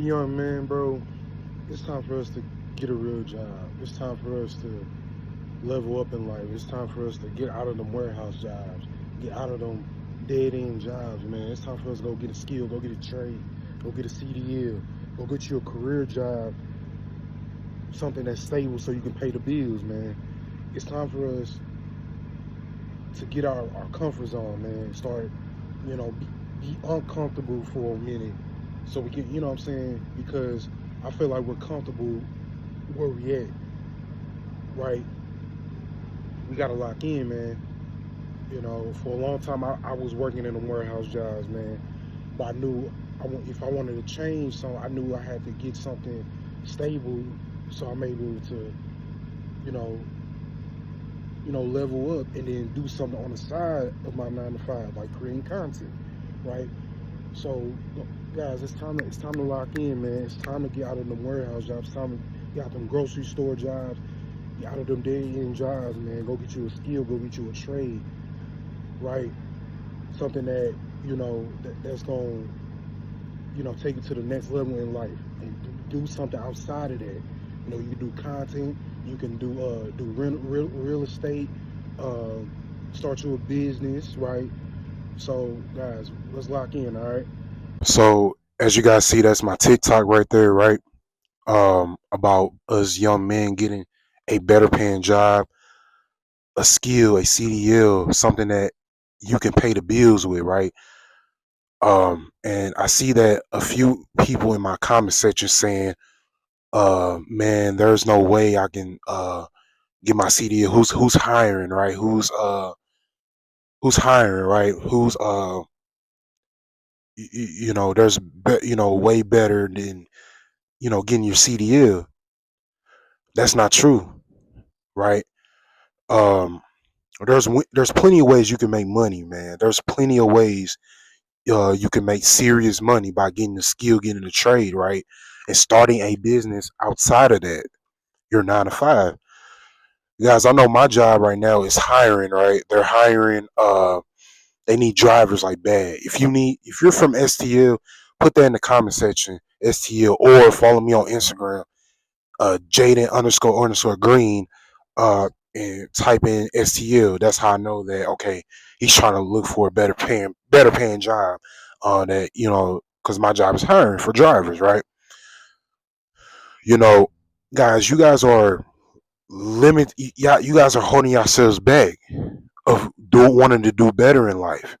young man, bro, it's time for us to get a real job. It's time for us to level up in life. It's time for us to get out of them warehouse jobs, get out of them dead end jobs, man. It's time for us to go get a skill, go get a trade, go get a CDL, go get you a career job, something that's stable so you can pay the bills, man. It's time for us to get our comfort zone, man. Start, be uncomfortable for a minute so we can, you know what I'm saying? Because I feel like we're comfortable where we at, right? We gotta lock in, man. For a long time, I was working in the warehouse jobs, man. But I knew if I wanted to change something, I knew I had to get something stable, so I'm able to, you know, level up and then do something on the side of my 9 to 5, like creating content, right? So, guys, it's time to lock in, man. It's time to get out of them warehouse jobs. It's time to get out them grocery store jobs. Get out of them dead end jobs, man. Go get you a skill. Go get you a trade, right? Something that that's going take it to the next level in life and do something outside of that. You can do content. You can do real estate. Uh, Start you a business, right? So, guys, let's lock in, all right? So, as you guys see, that's my TikTok right there, right? About us young men getting a better paying job, a skill, a CDL, something that you can pay the bills with, right? And I see that a few people in my comment section saying, man, there's no way I can get my CDL. Who's hiring, right? Who's hiring, right? Who's there's way better than getting your CDL. That's not true, right? Um, there's plenty of ways you can make money, man. There's plenty of ways you can make serious money by getting the skill, getting the trade, right, and starting a business outside of that. Your 9 to 5, guys. I know my job right now is hiring, right? They're hiring. They need drivers like bad. If you're from STL, put that in the comment section, STL, or follow me on Instagram, Jaden __green, and type in STL. That's how I know that okay, he's trying to look for a better paying job. That because my job is hiring for drivers, right? You know, guys, you guys are yeah, you guys are holding yourselves back of wanting to do better in life.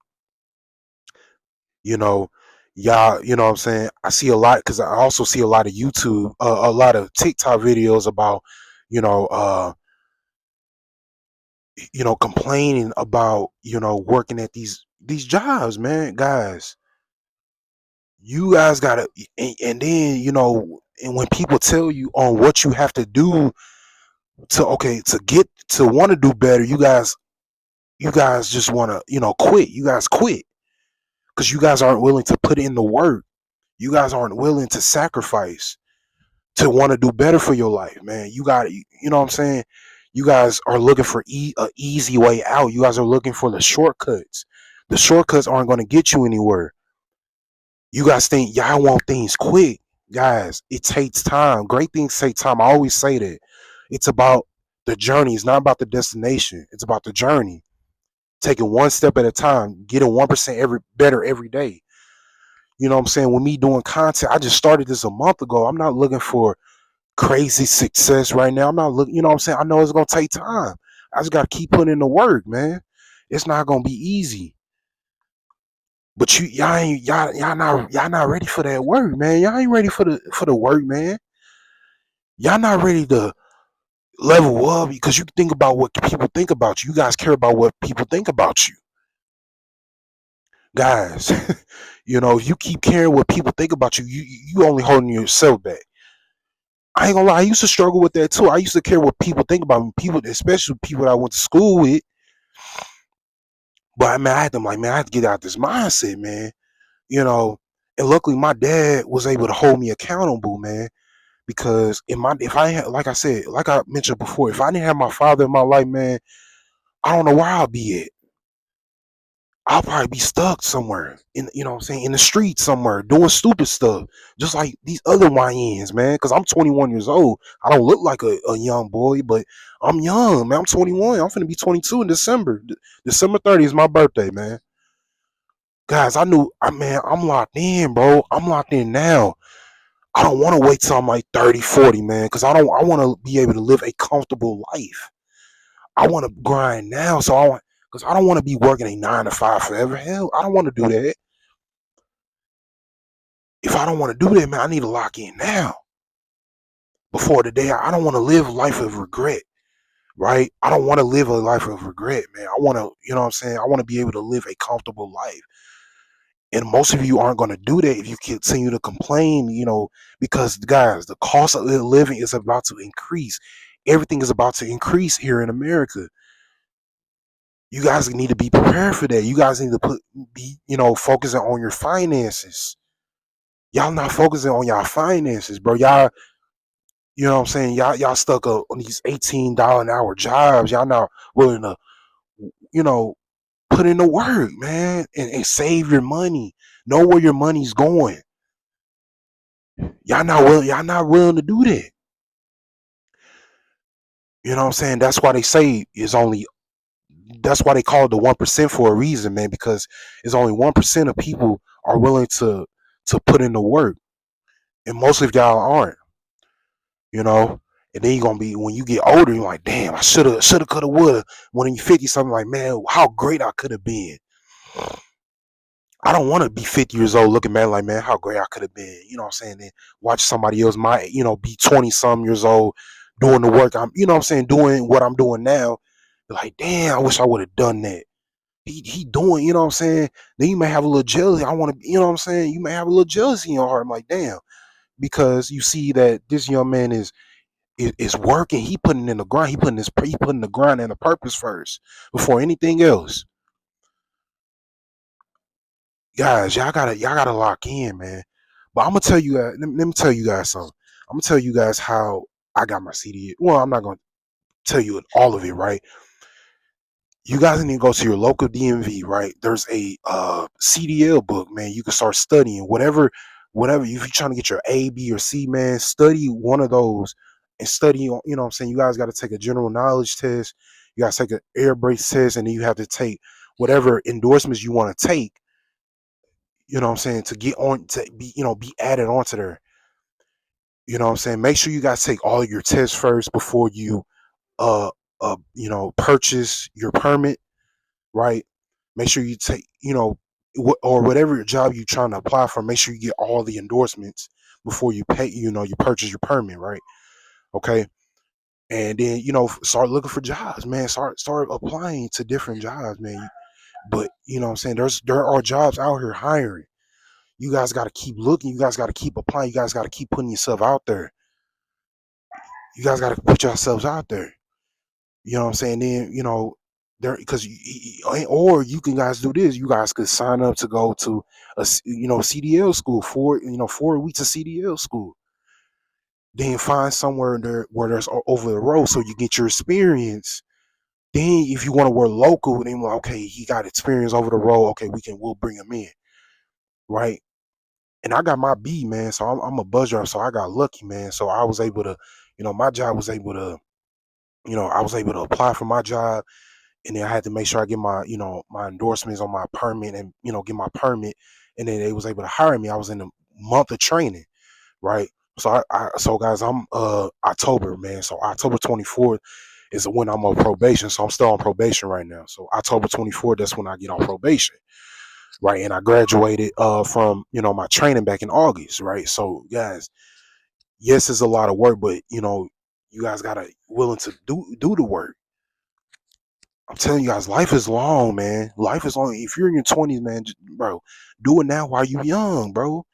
You know, y'all, you know what I'm saying? I see a lot because I also see a lot of YouTube, a lot of TikTok videos about, you know, uh, complaining about, working at these jobs, man. Guys, you guys gotta, and then, and when people tell you on what you have to do to get to want to do better, you guys just want to, quit. You guys quit because you guys aren't willing to put in the work. You guys aren't willing to sacrifice to want to do better for your life, man. You got you know what I'm saying? You guys are looking for a easy way out. You guys are looking for the shortcuts. The shortcuts aren't going to get you anywhere. You guys think y'all want things quick. Guys, it takes time. Great things take time. I always say that. It's about the journey. It's not about the destination. It's about the journey. Taking one step at a time, getting 1% better every day. You know what I'm saying? With me doing content, I just started this a month ago. I'm not looking for crazy success right now. I'm not looking, you know what I'm saying? I know it's gonna take time. I just gotta keep putting in the work, man. It's not gonna be easy. But y'all not ready for that work, man. Y'all ain't ready for the work, man. Y'all not ready to level up because you think about what people think about you. You guys care about what people think about you. Guys, if you keep caring what people think about you, you only holding yourself back. I ain't gonna lie, I used to struggle with that too. I used to care what people think about me, people, especially people that I went to school with. But I mean, I had to get out this mindset, man. You know, and luckily my dad was able to hold me accountable, man. Because if I had, like I said, like I mentioned before, if I didn't have my father in my life, man, I don't know where I'll be at. I'll probably be stuck somewhere in, you know what I'm saying, in the street somewhere doing stupid stuff, just like these other YNs, man. Because I'm 21 years old. I don't look like a young boy, but I'm young, man. I'm 21. I'm finna be 22 in December. December 30th is my birthday, man. Guys, man, I'm locked in, bro. I'm locked in now. I don't want to wait till I'm like 30, 40, man, because I want to be able to live a comfortable life. I want to grind now, because I don't want to be working a 9 to 5 forever. Hell, I don't want to do that. If I don't want to do that, man, I need to lock in now before the day. I don't want to live a life of regret, right? I don't want to live a life of regret, man. I want to, you know what I'm saying? I want to be able to live a comfortable life. And most of you aren't going to do that if you continue to complain, because guys, the cost of living is about to increase. Everything is about to increase here in America. You guys need to be prepared for that. You guys need to focusing on your finances. Y'all not focusing on y'all finances, bro. Y'all, you know what I'm saying? Y'all stuck up on these $18 an hour jobs. Y'all not willing to, you know, put in the work, man, and save your money. Know where your money's going. Y'all not willing to do that. You know what I'm saying? That's why they call it the 1% for a reason, man, because it's only 1% of people are willing to put in the work. And most of y'all aren't, you know. And then you're gonna be, when you get older, you're like, damn, I shoulda, coulda, woulda. When you're 50 something, like, man, how great I could have been. I don't want to be 50 years old looking, man, like, man, how great I could have been. You know what I'm saying? And watch somebody else be 20 some years old doing the work you know what I'm saying, doing what I'm doing now. Like, damn, I wish I would have done that. He doing, you know what I'm saying? Then you may have a little jealousy. I want to, you know what I'm saying? You may have a little jealousy in your heart. I'm like, damn, because you see that this young man is working. He putting in the grind. He putting the grind and the purpose first before anything else. Guys, y'all gotta lock in, man. But I'm gonna tell you guys. Let me tell you guys something. I'm gonna tell you guys how I got my CDL. Well, I'm not gonna tell you all of it, right? You guys need to go to your local DMV, right? There's a CDL book, man. You can start studying whatever. If you're trying to get your A, B, or C, man, study one of those and study on. You know what I'm saying? You guys got to take a general knowledge test. You got to take an air brakes test, and then you have to take whatever endorsements you want to take. You know what I'm saying, to get on to be added onto there. You know what I'm saying? Make sure you guys take all of your tests first before you uh purchase your permit, right? Make sure you take, or whatever job you're trying to apply for, make sure you get all the endorsements before you pay, you purchase your permit, right? Okay. And then, start looking for jobs, man. Start applying to different jobs, man. But you know what I'm saying? There are jobs out here hiring. You guys got to keep looking. You guys got to keep applying. You guys got to keep putting yourself out there. You guys got to put yourselves out there. You know what I'm saying? Then, there, because or you can guys do this. You guys could sign up to go to CDL school, 4 weeks of CDL school. Then find somewhere there where there's over the road, so you get your experience. Then if you want to work local, then like, okay, he got experience over the road. Okay, we'll bring him in, right? And I got my B, man. So I'm a buzz driver, so I got lucky, man. So I was able to, my job was able to, I was able to apply for my job, and then I had to make sure I get my endorsements on my permit, and get my permit, and then they was able to hire me. I was in a month of training, right? So so guys, I'm October, man. So October 24th is when I'm on probation. So I'm still on probation right now. So October 24th, that's when I get on probation, right? And I graduated from my training back in August, right? So guys, yes, it's a lot of work, but you guys gotta willing to do the work. I'm telling you guys, life is long, man. Life is long. If you're in your 20s, man, bro, do it now while you're young, bro.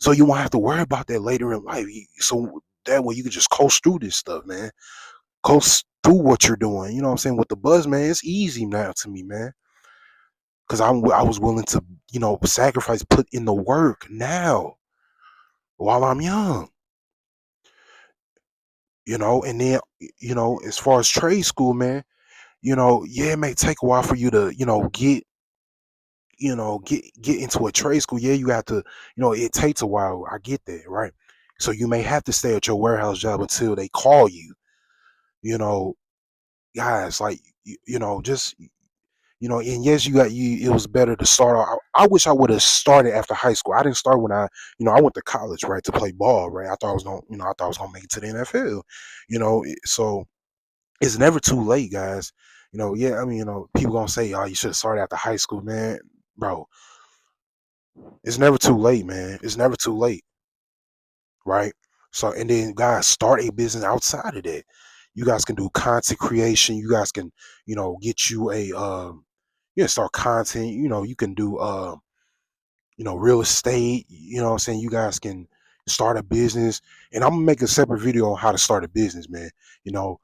So you won't have to worry about that later in life. So that way you can just coast through this stuff, man. Coast through what you're doing. You know what I'm saying? With the buzz, man, it's easy now to me, man. Because I was willing to, sacrifice, put in the work now while I'm young. And then, as far as trade school, man, yeah, it may take a while for you to, get get into a trade school, yeah, you have to, it takes a while. I get that, right? So you may have to stay at your warehouse job until they call you. You know, guys, like just and yes, you got you. It was better to start off. I wish I would have started after high school. I didn't start when I went to college, right, to play ball, right. I thought I was gonna, I thought I was gonna make it to the NFL, so it's never too late, guys. Yeah, I mean, people gonna say, "Oh, you should have started after high school, man." Bro, it's never too late, man. It's never too late, right? So, and then guys, start a business outside of that. You guys can do content creation. You guys can, get you a, start content. You can do, real estate. You know what I'm saying? You guys can start a business, and I'm gonna make a separate video on how to start a business, man. You know,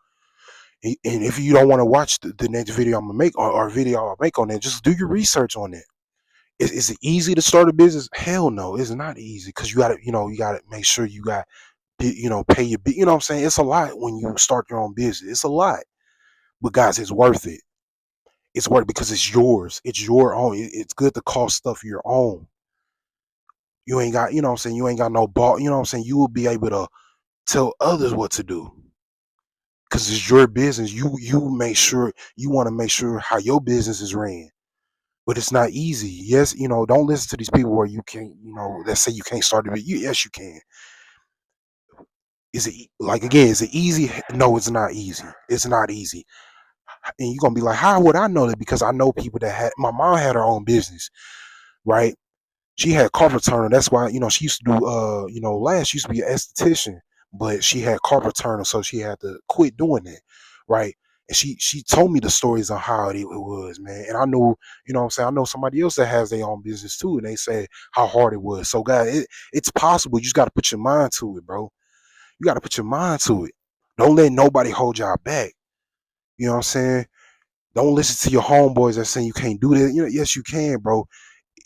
and if you don't want to watch the next video I'm gonna make, or video I'll make on that, just do your research on it. Is it easy to start a business? Hell no, it's not easy, because you gotta make sure you got, pay your bill. You know what I'm saying? It's a lot when you start your own business. It's a lot, but guys, it's worth it. It's worth it because it's yours. It's your own. It's good to call stuff your own. You ain't got, what I'm saying? You ain't got no ball. You know what I'm saying? You will be able to tell others what to do, because it's your business. You want to make sure how your business is ran. But it's not easy. Yes, don't listen to these people where you can't, that say you can't start it. Yes, you can. Is it like, again? Is it easy? No, it's not easy. It's not easy. And you're gonna be like, how would I know that? Because I know people that had. My mom had her own business, right? She had carpet turner. That's why, she used to do, last she used to be an esthetician, but she had carpet turner, so she had to quit doing that, right? And she told me the stories on how it was, man. And I know, what I'm saying, I know somebody else that has their own business too, and they say how hard it was. So, guys, it's possible. You just got to put your mind to it, bro. You got to put your mind to it. Don't let nobody hold y'all back. You know what I'm saying? Don't listen to your homeboys that saying you can't do that. Yes, you can, bro.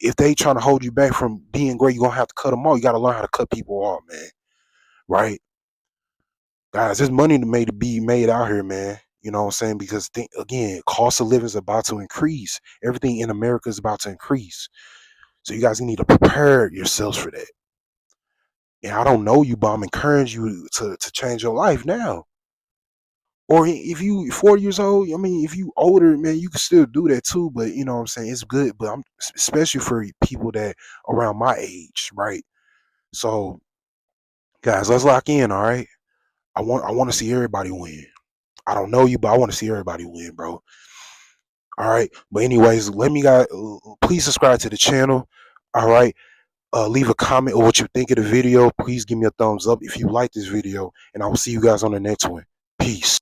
If they trying to hold you back from being great, you're gonna have to cut them off. You gotta learn how to cut people off, man. Right? Guys, there's money to be made out here, man. You know what I'm saying? Because again, cost of living is about to increase. Everything in America is about to increase. So you guys need to prepare yourselves for that. And I don't know you, but I'm encouraging you to change your life now. Or if you 4 years old, I mean, if you older, man, you can still do that too. But you know what I'm saying? It's good, but I'm especially for people that around my age, right? So, guys, let's lock in, all right? I want to see everybody win. I don't know you, but I want to see everybody win, bro. All right. But anyways, let me guys please subscribe to the channel. All right. Leave a comment or what you think of the video. Please give me a thumbs up if you like this video, and I will see you guys on the next one. Peace.